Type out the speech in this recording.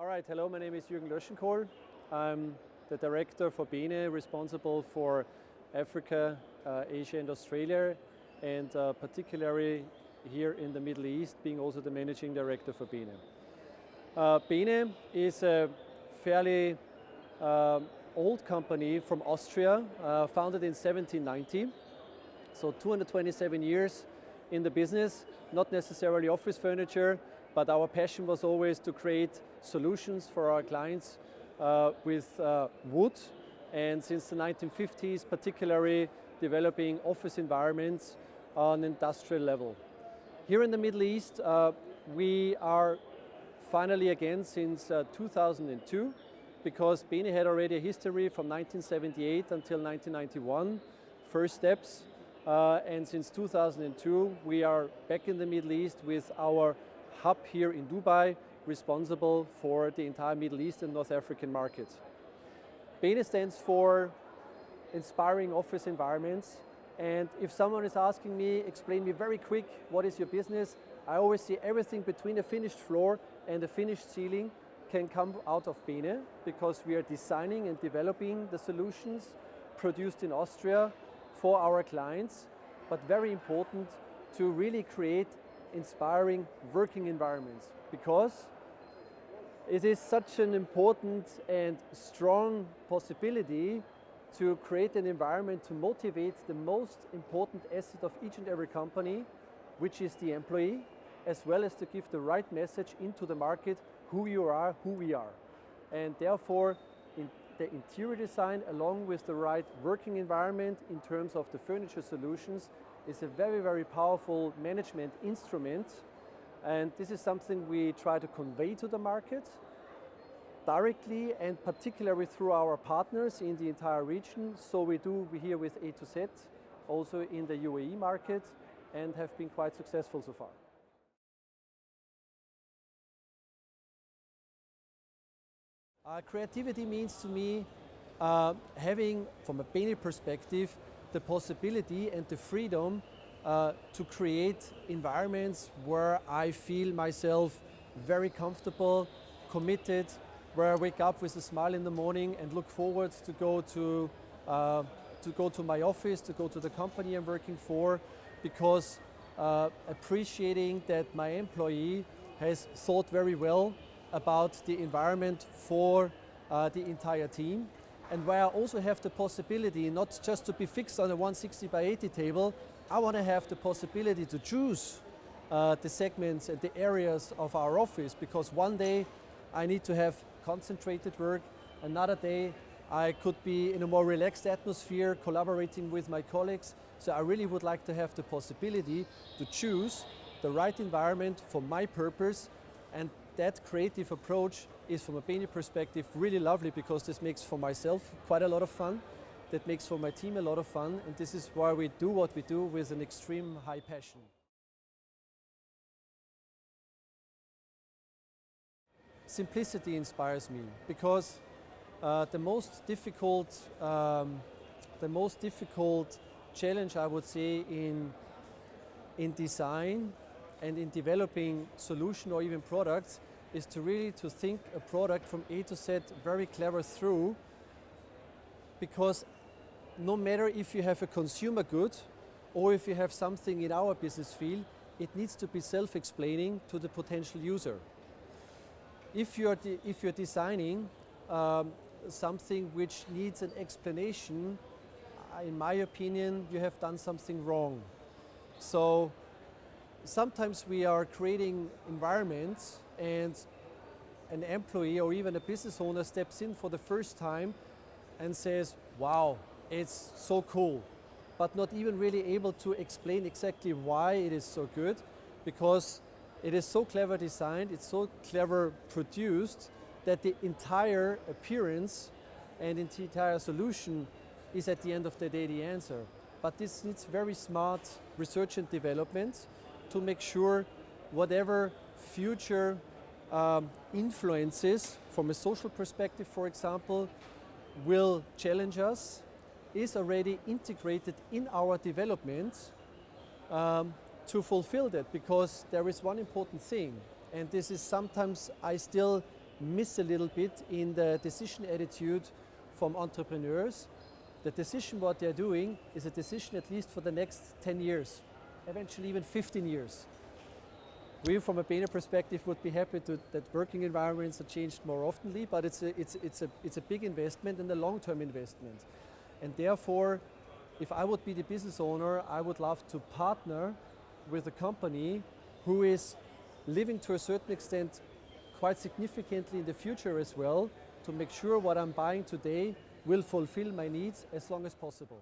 All right, hello, my name is Juergen Loeschenkohl. I'm the director for BeNe, responsible for Africa, Asia and Australia, and particularly here in the Middle East, being also the managing director for BeNe. BeNe is a fairly old company from Austria, founded in 1790, so 227 years in the business, not necessarily office furniture, but our passion was always to create solutions for our clients with wood, and since the 1950s particularly developing office environments on industrial level. Here in the Middle East we are finally again since 2002, because BeNe had already a history from 1978 until 1991, first steps, and since 2002 we are back in the Middle East with our hub here in Dubai, responsible for the entire Middle East and North African market. BeNe stands for inspiring office environments, and if someone is asking me, explain me very quick, what is your business? I always see everything between a finished floor and a finished ceiling can come out of BeNe, because we are designing and developing the solutions produced in Austria for our clients, but very important to really create inspiring working environments, because it is such an important and strong possibility to create an environment to motivate the most important asset of each and every company, which is the employee, as well as to give the right message into the market, who you are, who we are. And therefore, in the interior design, along with the right working environment in terms of the furniture solutions, is a very, very powerful management instrument, and this is something we try to convey to the market directly and particularly through our partners in the entire region. So we here with A to Z, also in the UAE market, and have been quite successful so far. Creativity means to me having, from a BeNe perspective, the possibility and the freedom to create environments where I feel myself very comfortable, committed, where I wake up with a smile in the morning and look forward to go to my office, to go to the company I'm working for, because appreciating that my employee has thought very well about the environment for the entire team. And where I also have the possibility not just to be fixed on a 160 by 80 table, I want to have the possibility to choose the segments and the areas of our office, because one day I need to have concentrated work, another day I could be in a more relaxed atmosphere collaborating with my colleagues. So I really would like to have the possibility to choose the right environment for my purpose, and that creative approach is, from a BeNe perspective, really lovely, because this makes for myself quite a lot of fun, that makes for my team a lot of fun, and this is why we do what we do with an extreme high passion. Simplicity inspires me, because the most difficult challenge, I would say, in design and in developing solution or even products is to really think a product from A to Z very clever through, because no matter if you have a consumer good or if you have something in our business field, it needs to be self-explaining to the potential user. If you're designing something which needs an explanation, in my opinion, you have done something wrong. So sometimes we are creating environments and an employee or even a business owner steps in for the first time and says, wow, it's so cool, but not even really able to explain exactly why it is so good, because it is so clever designed, it's so clever produced, that the entire appearance and the entire solution is at the end of the day the answer. But this needs very smart research and development to make sure whatever future influences from a social perspective, for example, will challenge us, is already integrated in our development to fulfill that. Because there is one important thing, and this is sometimes I still miss a little bit in the decision attitude from entrepreneurs. The decision what they're doing is a decision at least for the next 10 years, eventually even 15 years. We, from a Bene perspective, would be happy that working environments are changed more oftenly, but it's a big investment and a long-term investment. And therefore, if I would be the business owner, I would love to partner with a company who is living to a certain extent quite significantly in the future as well, to make sure what I'm buying today will fulfill my needs as long as possible.